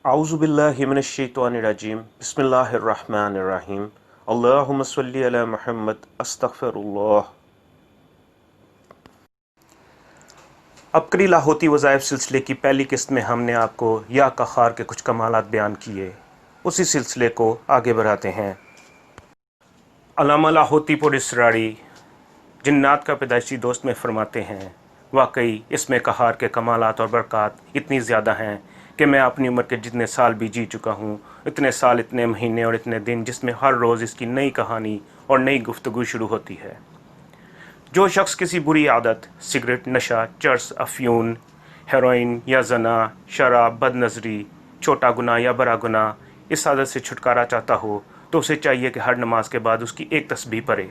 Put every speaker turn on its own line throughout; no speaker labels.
अऊज़ु बिल्लाहि मिनश्शैतानिर्रजीम बिस्मिल्लाहिर्रहमानिर्रहीम अल्लाहुम्मा सल्लि अला मुहम्मद अस्तगफिरुल्लाह। अबकरी लाहौती वज़ाइफ सिलसिले की पहली किस्त में हमने आपको या कहार के कुछ कमालात बयान किए। उसी सिलसिले को आगे बढ़ाते हैं। अल्लामा लाहौती पुर इसरारी जिन्नात का पैदाइशी दोस्त में फरमाते हैं, वाकई इसमें कहार के कमालात और बरक़ात इतनी ज़्यादा हैं कि मैं अपनी उम्र के जितने साल भी जी चुका हूँ, इतने साल, इतने महीने और इतने दिन जिसमें हर रोज़ इसकी नई कहानी और नई गुफ्तगू शुरू होती है। जो शख्स किसी बुरी आदत, सिगरेट, नशा, चर्स, अफ्यून, हेरोइन या जना, शराब, बदनज़री, छोटा गुनाह या बड़ा गुनाह इस आदत से छुटकारा चाहता हो तो उसे चाहिए कि हर नमाज के बाद उसकी एक तस्बीह पढ़े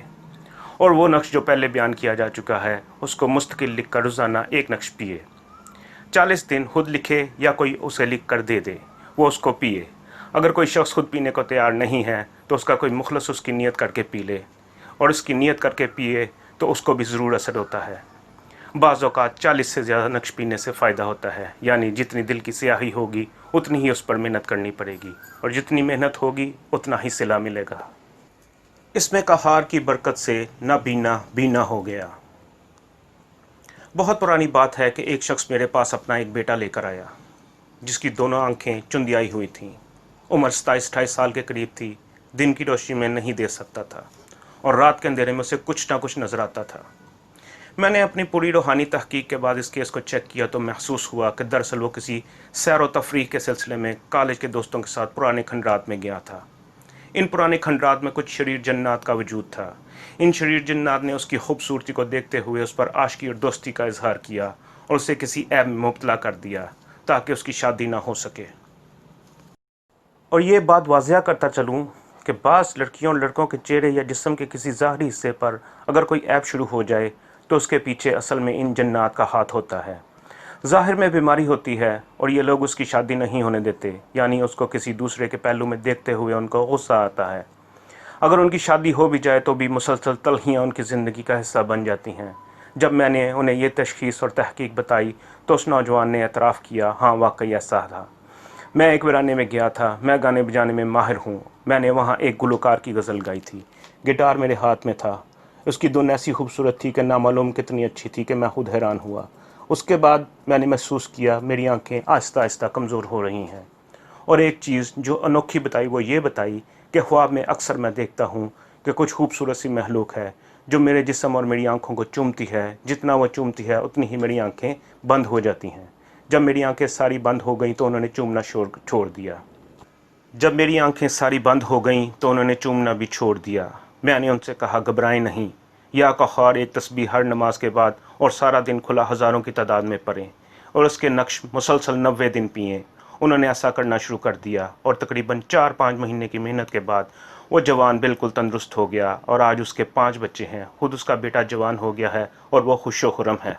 और वो नक्श जो पहले बयान किया जा चुका है उसको मुस्तकिल लिख कर रोज़ाना एक नक्श पिए। 40 दिन खुद लिखे या कोई उसे लिख कर दे दे, वो उसको पिए। अगर कोई शख्स खुद पीने को तैयार नहीं है तो उसका कोई मुखलस उसकी नीयत करके पी ले, और उसकी नीयत करके पिए तो उसको भी ज़रूर असर होता है। बाज़ औक़ात 40 से ज़्यादा नक्श पीने से फ़ायदा होता है, यानी जितनी दिल की स्याही होगी उतनी ही उस पर मेहनत करनी पड़ेगी, और जितनी मेहनत होगी उतना ही सिला मिलेगा। इसमें कहार की बरकत से ना बीना बीना हो गया। बहुत पुरानी बात है कि एक शख्स मेरे पास अपना एक बेटा लेकर आया जिसकी दोनों आंखें चुंदियाई हुई थीं। उम्र 27-28 साल के करीब थी। दिन की रोशनी में नहीं देख सकता था और रात के अंधेरे में उसे कुछ ना कुछ नज़र आता था। मैंने अपनी पूरी रूहानी तहकीक के बाद इस केस को चेक किया तो महसूस हुआ कि दरअसल वो किसी सैर व तफरीह के सिलसिले में कॉलेज के दोस्तों के साथ पुराने खंडरात में गया था। इन पुराने खंडरात में कुछ शरीर जन्नात का वजूद था। इन शरीर जन्नात ने उसकी खूबसूरती को देखते हुए उस पर आशिकी और दोस्ती का इजहार किया और उसे किसी ऐब में मुब्तला कर दिया ताकि उसकी शादी ना हो सके। और ये बात वाज़िया करता चलूँ कि बाज़ लड़कियों और लड़कों के चेहरे या जिस्म के किसी ज़ाहरी हिस्से पर अगर कोई ऐब शुरू हो जाए तो उसके पीछे असल में इन जन्नात का हाथ होता है। ज़ाहिर में बीमारी होती है और ये लोग उसकी शादी नहीं होने देते, यानी उसको किसी दूसरे के पहलू में देखते हुए उनको गुस्सा आता है। अगर उनकी शादी हो भी जाए तो भी मुसलसल तलखियाँ उनकी ज़िंदगी का हिस्सा बन जाती हैं। जब मैंने उन्हें ये तशख़ीस और तहक़ीक़ बताई तो उस नौजवान ने एतराफ़ किया, हाँ वाकई ऐसा था। मैं एक वीराने में गया था, मैं गाने बजाने में माहिर हूँ। मैंने वहाँ एक गुलकार की गज़ल गाई थी, गिटार मेरे हाथ में था। उसकी धुन ऐसी खूबसूरत थी कि नामालूम कितनी अच्छी थी कि मैं खुद हैरान हुआ। उसके बाद मैंने महसूस किया मेरी आंखें आहिस्ता आहिस्ता कमज़ोर हो रही हैं। और एक चीज़ जो अनोखी बताई वो ये बताई कि ख्वाब में अक्सर मैं देखता हूँ कि कुछ खूबसूरत सी महलूक है जो मेरे जिस्म और मेरी आंखों को चूमती है। जितना वो चूमती है उतनी ही मेरी आंखें बंद हो जाती हैं। जब मेरी आंखें सारी बंद हो गईं तो उन्होंने चूमना छोड़ दिया। जब मेरी आंखें सारी बंद हो गईं तो उन्होंने चूमना भी छोड़ दिया। मैंने उनसे कहा, घबराएं नहीं, या कहार एक तस्बीह हर नमाज के बाद और सारा दिन खुला हज़ारों की तादाद में पढ़ें और उसके नक्श मुसलसल 90 दिन पिएँ। उन्होंने ऐसा करना शुरू कर दिया और तकरीबन 4-5 महीने की मेहनत के बाद वो जवान बिल्कुल तंदुरुस्त हो गया और आज उसके 5 बच्चे हैं। खुद उसका बेटा जवान हो गया है और वो खुशो खुरम है।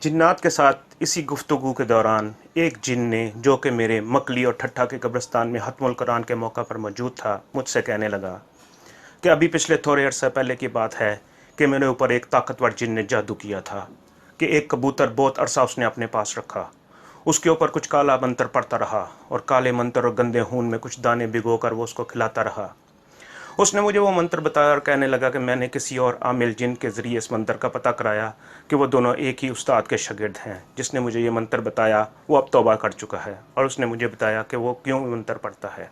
जिन्नात के साथ इसी गुफ्तगू के दौरान एक जिन ने, जो कि मेरे मकली और ठट्ठा के कब्रिस्तान में खत्मुल कुरान के मौका पर मौजूद था, मुझसे कहने लगा कि अभी पिछले थोड़े अरसे पहले की बात है कि मेरे ऊपर एक ताकतवर जिन ने जादू किया था कि एक कबूतर बहुत अरसा उसने अपने पास रखा। उसके ऊपर कुछ काला मंत्र पड़ता रहा और काले मंत्र और गंदे खून में कुछ दाने भिगो कर वो उसको खिलाता रहा। उसने मुझे वो मंत्र बताया और कहने लगा कि मैंने किसी और आमिल जिन के ज़रिए इस मंत्र का पता कराया कि वो दोनों एक ही उस्ताद के शागिर्द हैं। जिसने मुझे ये मंत्र बताया वो अब तौबा कर चुका है और उसने मुझे बताया कि वो क्यों मंत्र पढ़ता है।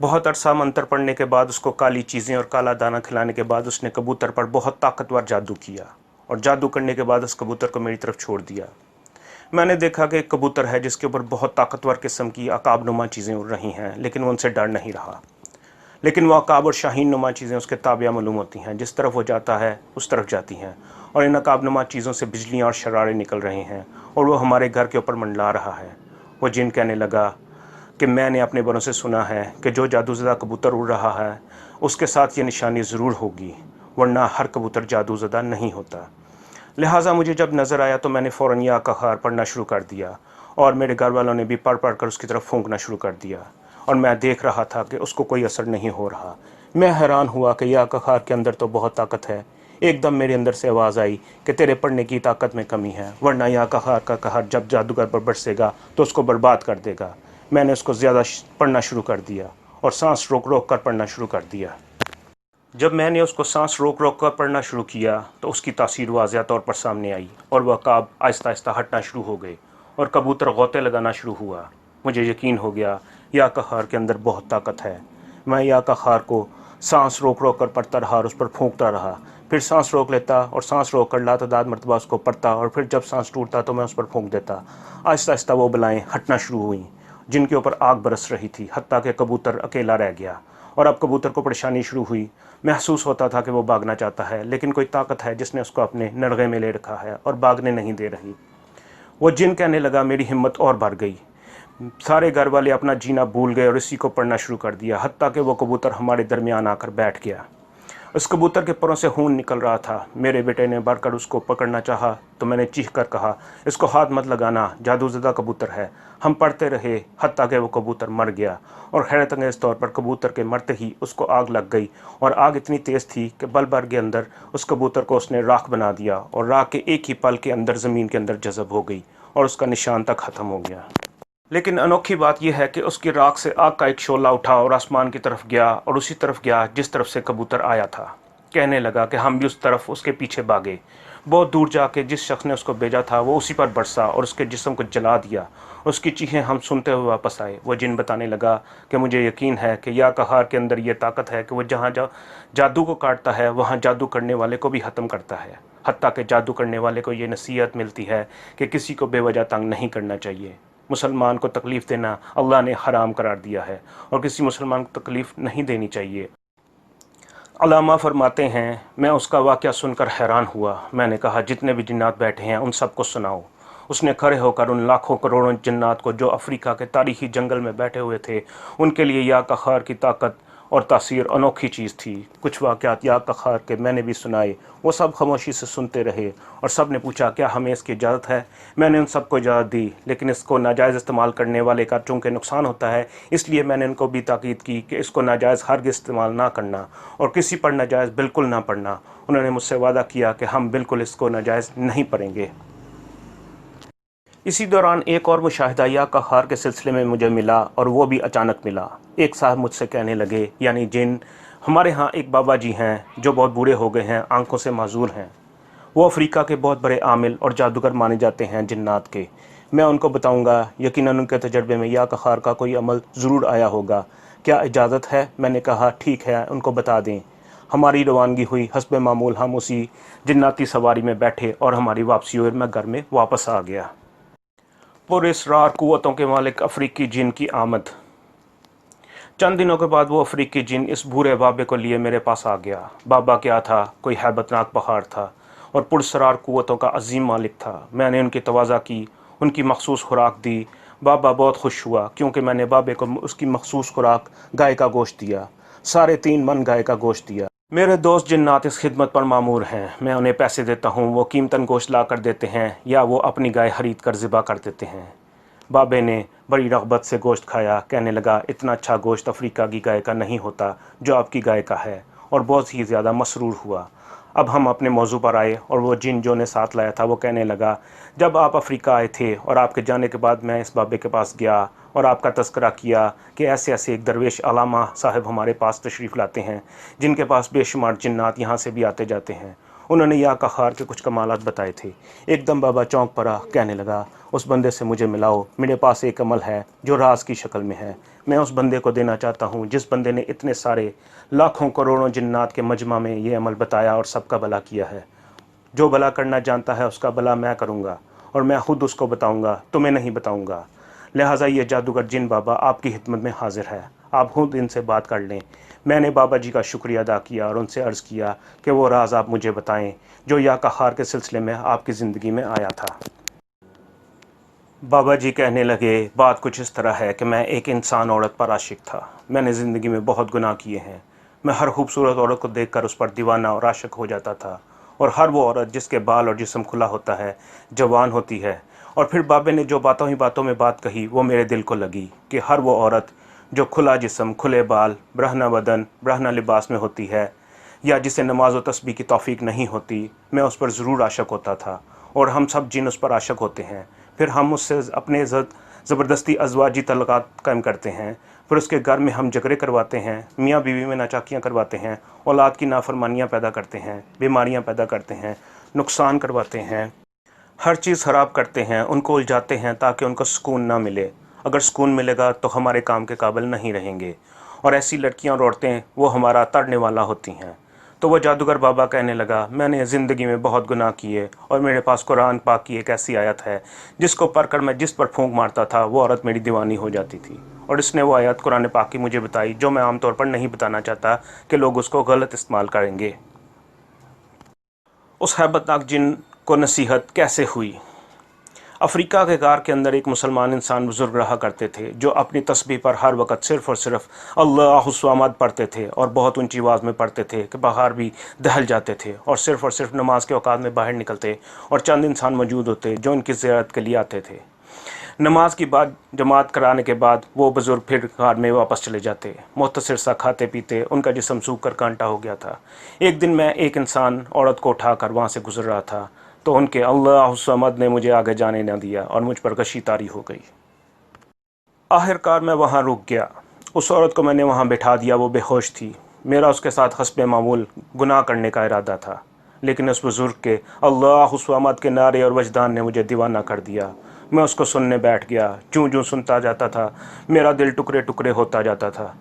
बहुत अरसा मंत्र पढ़ने के बाद, उसको काली चीज़ें और काला दाना खिलाने के बाद उसने कबूतर पर बहुत ताकतवर जादू किया और जादू करने के बाद उस कबूतर को मेरी तरफ छोड़ दिया। मैंने देखा कि एक कबूतर है जिसके ऊपर बहुत ताकतवर किस्म की अकाब नुमा चीज़ें उड़ रही हैं, लेकिन वो उनसे डर नहीं रहा। लेकिन वो अकाब और शाहीन नुमा चीज़ें उसके ताबिया मालूम होती हैं। जिस तरफ वो जाता है उस तरफ जाती हैं और इन अकाब नुमा चीज़ों से बिजलियाँ और शरारे निकल रहे हैं और वो हमारे घर के ऊपर मंडला रहा है। वो जिन कहने लगा कि मैंने अपने बड़ों से सुना है कि जो जादूज़दा कबूतर उड़ रहा है उसके साथ ये निशानी ज़रूर होगी, वरना हर कबूतर जादूज़दा नहीं होता। लिहाजा मुझे जब नज़र आया तो मैंने फ़ौरन या कहार पढ़ना शुरू कर दिया और मेरे घर वालों ने भी पढ़ पढ़ कर उसकी तरफ फूंकना शुरू कर दिया और मैं देख रहा था कि उसको कोई असर नहीं हो रहा। मैं हैरान हुआ कि या कहार के अंदर तो बहुत ताकत है, ایک دم میرے اندر سے آواز آئی کہ تیرے پڑھنے کی طاقت میں کمی ہے، ورنہ یا قہار کا قہر جب جادوگر پر برسے گا تو اس کو برباد کر دے گا۔ میں نے اس کو زیادہ پڑھنا شروع کر دیا اور سانس روک روک کر پڑھنا شروع کر دیا۔ جب میں نے اس کو سانس روک روک کر پڑھنا شروع کیا تو اس کی تاثیر واضح طور پر سامنے آئی اور وہ عقاب آہستہ آہستہ ہٹنا شروع ہو گئے اور کبوتر غوطے لگانا شروع ہوا۔ مجھے یقین ہو گیا یا قہار کے اندر بہت طاقت ہے۔ میں یا قہار کو سانس روک روک کر پڑھتا رہا اور اس پر پھونکتا رہا، پھر سانس روک لیتا اور سانس روک کر لاتعداد مرتبہ اس کو پڑھتا، اور پھر جب سانس ٹوٹتا تو میں اس پر پھونک دیتا۔ آہستہ آہستہ وہ بلائیں ہٹنا شروع ہوئیں جن کے اوپر آگ برس رہی تھی، حتیٰ کہ کبوتر اکیلا رہ گیا۔ اور اب کبوتر کو پریشانی شروع ہوئی۔ محسوس ہوتا تھا کہ وہ بھاگنا چاہتا ہے، لیکن کوئی طاقت ہے جس نے اس کو اپنے نرغے میں لے رکھا ہے اور بھاگنے نہیں دے رہی۔ وہ جن کہنے لگا، میری ہمت اور بڑھ گئی۔ سارے گھر والے اپنا جینا بھول گئے اور اسی کو پڑھنا شروع کر دیا، حتیٰ کہ وہ کبوتر ہمارے درمیان آ کر بیٹھ گیا۔ اس کبوتر کے پروں سے خون نکل رہا تھا۔ میرے بیٹے نے بڑھ کر اس کو پکڑنا چاہا تو میں نے چیخ کر کہا، اس کو ہاتھ مت لگانا، جادو زدہ کبوتر ہے۔ ہم پڑھتے رہے حتیٰ کہ وہ کبوتر مر گیا، اور حیرت انگیز طور پر کبوتر کے مرتے ہی اس کو آگ لگ گئی، اور آگ اتنی تیز تھی کہ بل بھر کے اندر اس کبوتر کو اس نے راکھ بنا دیا، اور راکھ کے ایک ہی پل کے اندر زمین کے اندر جذب ہو گئی اور اس کا نشان تک ختم ہو گیا۔ لیکن انوکھی بات یہ ہے کہ اس کی راکھ سے آگ کا ایک شعلہ اٹھا اور آسمان کی طرف گیا، اور اسی طرف گیا جس طرف سے کبوتر آیا تھا۔ کہنے لگا کہ ہم بھی اس طرف اس کے پیچھے بھاگے۔ بہت دور جا کے جس شخص نے اس کو بھیجا تھا وہ اسی پر برسا اور اس کے جسم کو جلا دیا۔ اس کی چیخیں ہم سنتے ہوئے واپس آئے۔ وہ جن بتانے لگا کہ مجھے یقین ہے کہ یا قہار کے اندر یہ طاقت ہے کہ وہ جہاں جادو کو کاٹتا ہے وہاں جادو کرنے والے کو بھی ختم کرتا ہے، حتیٰ کہ جادو کرنے والے کو یہ نصیحت ملتی ہے کہ کسی کو بے وجہ تنگ نہیں کرنا چاہیے۔ مسلمان کو تکلیف دینا اللہ نے حرام قرار دیا ہے اور کسی مسلمان کو تکلیف نہیں دینی چاہیے۔ علامہ فرماتے ہیں، میں اس کا واقعہ سن کر حیران ہوا۔ میں نے کہا، جتنے بھی جنات بیٹھے ہیں ان سب کو سناؤ۔ اس نے کھڑے ہو کر ان لاکھوں کروڑوں جنات کو جو افریقہ کے تاریخی جنگل میں بیٹھے ہوئے تھے، ان کے لیے یا قہار کی طاقت اور تاثیر انوکھی چیز تھی۔ کچھ واقعات یا قہار کے میں نے بھی سنائے۔ وہ سب خاموشی سے سنتے رہے اور سب نے پوچھا، کیا ہمیں اس کی اجازت ہے؟ میں نے ان سب کو اجازت دی، لیکن اس کو ناجائز استعمال کرنے والے کا چونکہ نقصان ہوتا ہے، اس لیے میں نے ان کو بھی تاکید کی کہ اس کو ناجائز ہرگز استعمال نہ کرنا اور کسی پر ناجائز بالکل نہ پڑھنا۔ انہوں نے مجھ سے وعدہ کیا کہ ہم بالکل اس کو ناجائز نہیں پڑھیں گے۔ اسی دوران ایک اور مشاہدہ یا قہار کے سلسلے میں مجھے ملا، اور وہ بھی اچانک ملا۔ ایک صاحب مجھ سے کہنے لگے، یعنی جن، ہمارے ہاں ایک بابا جی ہیں جو بہت بوڑھے ہو گئے ہیں، آنکھوں سے معذور ہیں۔ وہ افریقہ کے بہت بڑے عامل اور جادوگر مانے جاتے ہیں جنات کے۔ میں ان کو بتاؤں گا، یقیناً ان کے تجربے میں یا قہار کا کوئی عمل ضرور آیا ہوگا۔ کیا اجازت ہے؟ میں نے کہا، ٹھیک ہے، ان کو بتا دیں۔ ہماری روانگی ہوئی۔ حسب معمول ہم اسی جناتی سواری میں بیٹھے اور ہماری واپسی ہوئی اور میں گھر میں واپس آ گیا۔ پر اسرار قوتوں کے مالک افریقی جن کی آمد۔ چند دنوں کے بعد وہ افریقی جن اس بھورے بابے کو لیے میرے پاس آ گیا۔ بابا کیا تھا؟ کوئی ہیبت ناک پہاڑ تھا اور پراسرار قوتوں کا عظیم مالک تھا۔ میں نے ان کی تواضع کی، ان کی مخصوص خوراک دی۔ بابا بہت خوش ہوا کیونکہ میں نے بابے کو اس کی مخصوص خوراک گائے کا گوشت دیا، 3.5 من گائے کا گوشت دیا۔ میرے دوست جنات اس خدمت پر مامور ہیں۔ میں انہیں پیسے دیتا ہوں، وہ قیمتاً گوشت لا کر دیتے ہیں یا وہ اپنی گائے خرید کر ذبح کر دیتے ہیں۔ بابے نے بڑی رغبت سے گوشت کھایا، کہنے لگا، اتنا اچھا گوشت افریقہ کی گائے کا نہیں ہوتا جو آپ کی گائے کا ہے، اور بہت ہی زیادہ مسرور ہوا۔ اب ہم اپنے موضوع پر آئے اور وہ جن جو نے ساتھ لایا تھا وہ کہنے لگا، جب آپ افریقہ آئے تھے اور آپ کے جانے کے بعد میں اس بابے کے پاس گیا اور آپ کا تذکرہ کیا کہ ایسے ایسے ایک درویش علامہ صاحب ہمارے پاس تشریف لاتے ہیں جن کے پاس بے شمار جنات یہاں سے بھی آتے جاتے ہیں۔ انہوں نے یا قہار کے کچھ کمالات بتائے تھے۔ ایک دم بابا چونک پڑا، کہنے لگا، اس بندے سے مجھے ملاؤ، میرے پاس ایک عمل ہے جو راز کی شکل میں ہے، میں اس بندے کو دینا چاہتا ہوں جس بندے نے اتنے سارے لاکھوں کروڑوں جنات کے مجمع میں یہ عمل بتایا اور سب کا بھلا کیا ہے۔ جو بھلا کرنا جانتا ہے اس کا بھلا میں کروں گا، اور میں خود اس کو بتاؤں گا، تمہیں نہیں بتاؤں گا۔ لہٰذا یہ جادوگر جن بابا آپ کی خدمت میں حاضر ہے، آپ خود ان سے بات کر لیں۔ میں نے بابا جی کا شکریہ ادا کیا اور ان سے عرض کیا کہ وہ راز آپ مجھے بتائیں جو یا قہار کے سلسلے میں آپ کی زندگی میں آیا تھا۔ بابا جی کہنے لگے، بات کچھ اس طرح ہے کہ میں ایک انسان عورت پر عاشق تھا۔ میں نے زندگی میں بہت گناہ کیے ہیں۔ میں ہر خوبصورت عورت کو دیکھ کر اس پر دیوانہ اور عاشق ہو جاتا تھا، اور ہر وہ عورت جس کے بال اور جسم کھلا ہوتا ہے، جوان ہوتی ہے۔ اور پھر بابے نے جو باتوں ہی باتوں میں بات کہی وہ میرے دل کو لگی کہ ہر وہ عورت جو کھلا جسم، کھلے بال، برہنہ بدن، برہنہ لباس میں ہوتی ہے، या जिसे नमाज व तस्बीह की तौफीक नहीं होती, मैं उस पर ज़रूर आशिक होता था। और हम सब जिन उस पर आशिक होते हैं, फिर हम उससे अपने ज़बरदस्ती अज़वाजी तल्लुक़ात कायम करते हैं, फिर उसके घर में हम झगड़े करवाते हैं, मियाँ बीवी में नाचाकियाँ करवाते हैं, औलाद की नाफरमानियाँ पैदा करते हैं, बीमारियाँ पैदा करते हैं, नुकसान करवाते हैं, हर चीज़ ख़राब करते हैं, उनको उलझाते हैं ताकि उनको सुकून ना मिले। अगर सुकून मिलेगा तो हमारे काम के काबिल नहीं रहेंगे। और ऐसी लड़कियां और औरतें वो हमारा तरने वाला होती हैं। तो वो जादूगर बाबा कहने लगा, मैंने ज़िंदगी में बहुत गुनाह किए और मेरे पास कुरान पाक की एक ऐसी आयत है जिसको पढ़कर मैं जिस पर फूंक मारता था वो औरत मेरी दीवानी हो जाती थी। और इसने वो आयत कुरान पाक की मुझे बताई जो मैं आमतौर पर नहीं बताना चाहता कि लोग उसको गलत इस्तेमाल करेंगे। उस हैबतनाक जिन को नसीहत कैसे हुई। अफ्रीका के गार के अंदर एक मुसलमान इंसान बुज़ुर्ग रहा करते थे जो अपनी तस्बीह पर हर वक्त सिर्फ़ और सिर्फ अल्लाहु स्वमद पढ़ते थे और बहुत ऊंची आवाज़ में पढ़ते थे कि बाहर भी दहल जाते थे। और सिर्फ नमाज के औकात में बाहर निकलते और चंद इंसान मौजूद होते जो उनकी ज़ियारत के लिए आते थे। नमाज की बाद जमात कराने के बाद वो बुज़ुर्ग फिर घर में वापस चले जाते, मुख्तसर सा खाते पीते। उनका जिस्म सूख कर कांटा हो गया था। एक दिन मैं एक इंसान औरत को उठाकर वहाँ से गुजर रहा था तो उनके अल्लाह समद ने मुझे आगे जाने न दिया और मुझ पर गशी तारी हो गई। आखिरकार मैं वहाँ रुक गया। उस औरत को मैंने वहाँ बैठा दिया। वो बेहोश थी। मेरा उसके साथ हस्बे मामूल गुनाह करने का इरादा था, लेकिन उस बुज़ुर्ग के अल्लाह समद के नारे और वजदान ने मुझे दीवाना कर दिया। मैं उसको सुनने बैठ गया। जूं जूं सुनता जाता था मेरा दिल टुकड़े टुकड़े होता जाता था।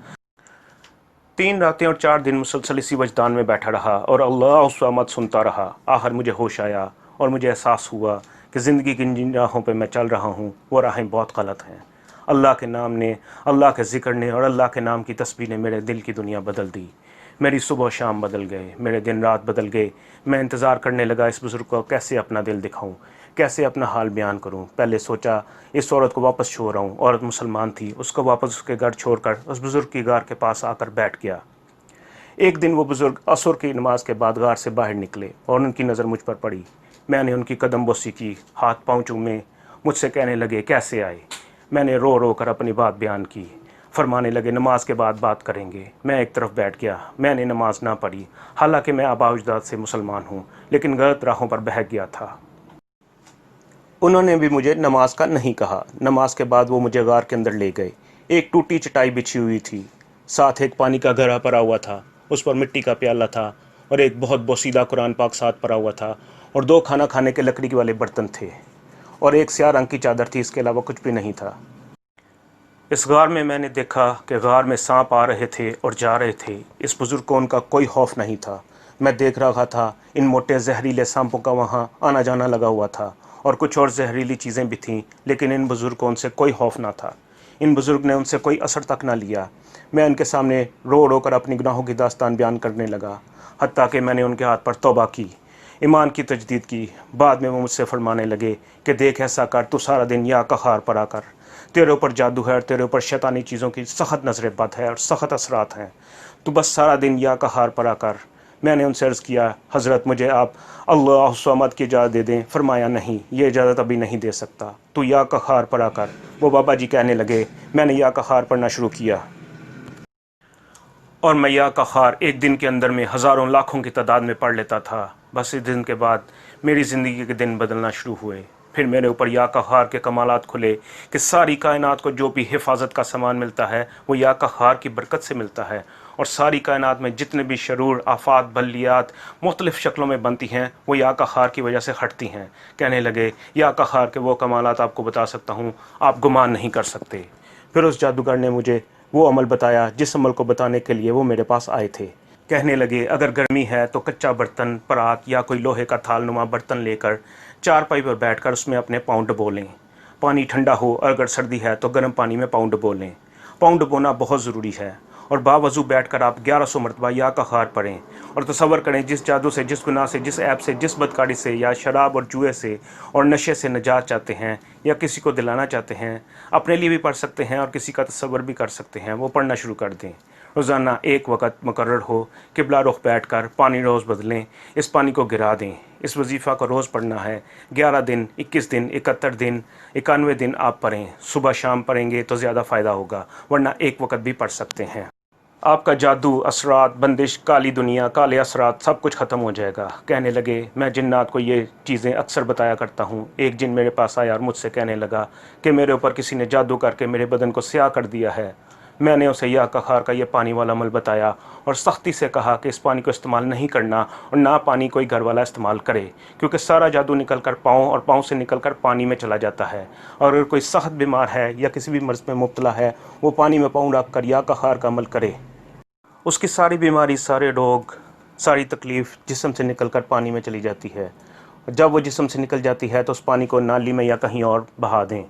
3 रातें और 4 दिन मुसलसल इसी वजदान में बैठा रहा और अल्लाह समद सुनता रहा। आखिर मुझे होश आया और मुझे एहसास हुआ कि ज़िंदगी की जिन राहों पर मैं चल रहा हूँ वो राहें बहुत गलत हैं। अल्लाह के नाम ने, अल्लाह के ज़िक्र ने और अल्लाह के नाम की तस्बीह ने मेरे दिल की दुनिया बदल दी। मेरी सुबह शाम बदल गए, मेरे दिन रात बदल गए। मैं इंतज़ार करने लगा इस बुज़ुर्ग को कैसे अपना दिल दिखाऊं, कैसे अपना हाल बयान करूं। पहले सोचा इस औरत को वापस छोड़ आऊं। औरत मुसलमान थी, उसको वापस उसके घर छोड़कर उस बुज़ुर्ग की गार के पास आकर बैठ गया। एक दिन वो बुज़ुर्ग असर की नमाज के बाद गार से बाहर निकले और उनकी नज़र मुझ पर पड़ी। मैंने उनकी कदम बोसी की, हाथ पाँव चूमे। मुझसे कहने लगे कैसे आए। मैंने रो रो कर अपनी बात बयान की। फरमाने लगे नमाज के बाद बात करेंगे। मैं एक तरफ बैठ गया। मैंने नमाज ना पढ़ी, हालांकि मैं आबाउजदाद से मुसलमान हूँ, लेकिन गलत राहों पर बहक गया था। उन्होंने भी मुझे नमाज का नहीं कहा। नमाज के बाद वो मुझे गार के अंदर ले गए। एक टूटी चटाई बिछी हुई थी, साथ एक पानी का घड़ा पड़ा हुआ था, उस पर मिट्टी का प्याला था और एक बहुत बोसीदा कुरान पाक साथ पड़ा हुआ था और 2 खाना खाने के लकड़ी वाले बर्तन थे और एक स्याह रंग की चादर थी। इसके अलावा कुछ भी नहीं था। इस गार में मैंने देखा कि गार में सांप आ रहे थे और जा रहे थे। इस बुज़ुर्ग को उनका कोई खौफ नहीं था। मैं देख रहा था इन मोटे जहरीले सांपों का वहाँ आना जाना लगा हुआ था और कुछ और जहरीली चीज़ें भी थीं, लेकिन इन बुज़ुर्ग को उनसे कोई खौफ ना था। इन बुज़ुर्ग ने उनसे कोई असर तक ना लिया। मैं उनके सामने रो रो कर अपनी गुनाहों की दास्तान बयान करने लगा, हत्ता कि मैंने उनके हाथ पर तौबा की, ईमान की तजदीद की। बाद में वो मुझसे फरमाने लगे कि देख ऐसा कर, तू सारा दिन या कहार पढ़ा कर, तेरे ऊपर जादू है और तेरे ऊपर शैतानी चीज़ों की सख्त नजर बद है और सख्त असरात हैं। तू बस सारा दिन या कहार पढ़ा कर। मैंने उनसे अर्ज़ किया, हज़रत मुझे आप अल्लाह समद की इजाज़त दे दें। फरमाया नहीं, ये इजाज़त अभी नहीं दे सकता, तू या कहार पढ़ा कर। वो बाबा जी कहने लगे। मैंने या कहार पढ़ना शुरू किया और मैं या कहार एक दिन के अंदर में हज़ारों लाखों की तादाद में पढ़ लेता था। बस इस दिन के बाद मेरी ज़िंदगी के दिन बदलना शुरू हुए। फिर मेरे ऊपर या कहार के कमालात खुले कि सारी कायनात को जो भी हिफाजत का सामान मिलता है वो या कहार की बरकत से मिलता है और सारी कायनात में जितने भी शरूर, आफात, बलियात मुख्तलिफ़ शक्लों में बनती हैं वो या कहार की वजह से हटती हैं। कहने लगे या कहार के वो कमालात आपको बता सकता हूँ, आप गुमान नहीं कर सकते। फिर उस जादूगर ने मुझे वो अमल बताया जिस अमल को बताने के लिए वो मेरे पास आए थे। कहने लगे अगर गर्मी है तो कच्चा बर्तन, परात या कोई लोहे का थाल नुमा बर्तन लेकर चारपाई पर बैठकर उसमें अपने पाँव डुबो लें। पानी ठंडा हो और अगर सर्दी है तो गर्म पानी में पाँव डुबो लें। पाँव डुबोना बहुत ज़रूरी है और बावजू बैठकर आप 1100 मरतबा या कहार पढ़ें और तसव्वुर करें जिस जादू से, जिस गुनाह से, जिस ऐब से, जिस बदकारी से या शराब और जुए से और नशे से निजात चाहते हैं या किसी को दिलाना चाहते हैं। अपने लिए भी पढ़ सकते हैं और किसी का तसव्वुर भी कर सकते हैं। वो पढ़ना शुरू कर दें। रोज़ाना एक वक्त मुकर्रर हो, किबला रुख बैठ कर पानी रोज़ बदलें, इस पानी को गिरा दें। इस वजीफ़ा को रोज़ पढ़ना है। 11 दिन, 21 दिन, 71 दिन, 91 दिन आप पढ़ें। सुबह शाम पढ़ेंगे तो ज़्यादा फ़ायदा होगा, वरना एक वक्त भी पढ़ सकते हैं। آپ کا جادو، اثرات، بندش، کالی دنیا، کالے اثرات سب کچھ ختم ہو جائے گا۔ کہنے لگے، میں جنات کو یہ چیزیں اکثر بتایا کرتا ہوں۔ ایک جن میرے پاس آیا اور مجھ سے کہنے لگا کہ میرے اوپر کسی نے جادو کر کے میرے بدن کو سیاہ کر دیا ہے۔ میں نے اسے یا کخار کا یہ پانی والا عمل بتایا اور سختی سے کہا کہ اس پانی کو استعمال نہیں کرنا اور نہ پانی کوئی گھر والا استعمال کرے، کیونکہ سارا جادو نکل کر پاؤں اور پاؤں سے نکل کر پانی میں چلا جاتا ہے، اور اگر کوئی سخت بیمار ہے یا کسی بھی مرض میں مبتلا ہے، وہ پانی میں پاؤں رکھ کر یا کخار کا عمل کرے، اس کی ساری بیماری، سارے روگ، ساری تکلیف جسم سے نکل کر پانی میں چلی جاتی ہے۔ جب وہ جسم سے نکل جاتی ہے تو اس پانی کو نالی میں یا کہیں اور بہا دیں۔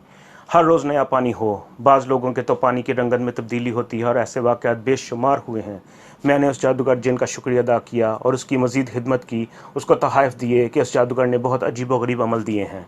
ہر روز نیا پانی ہو۔ بعض لوگوں کے تو پانی کی رنگت میں تبدیلی ہوتی ہے اور ایسے واقعات بے شمار ہوئے ہیں۔ میں نے اس جادوگر جن کا شکریہ ادا کیا اور اس کی مزید خدمت کی، اس کو تحائف دیے کہ اس جادوگر نے بہت عجیب و غریب عمل دیے ہیں۔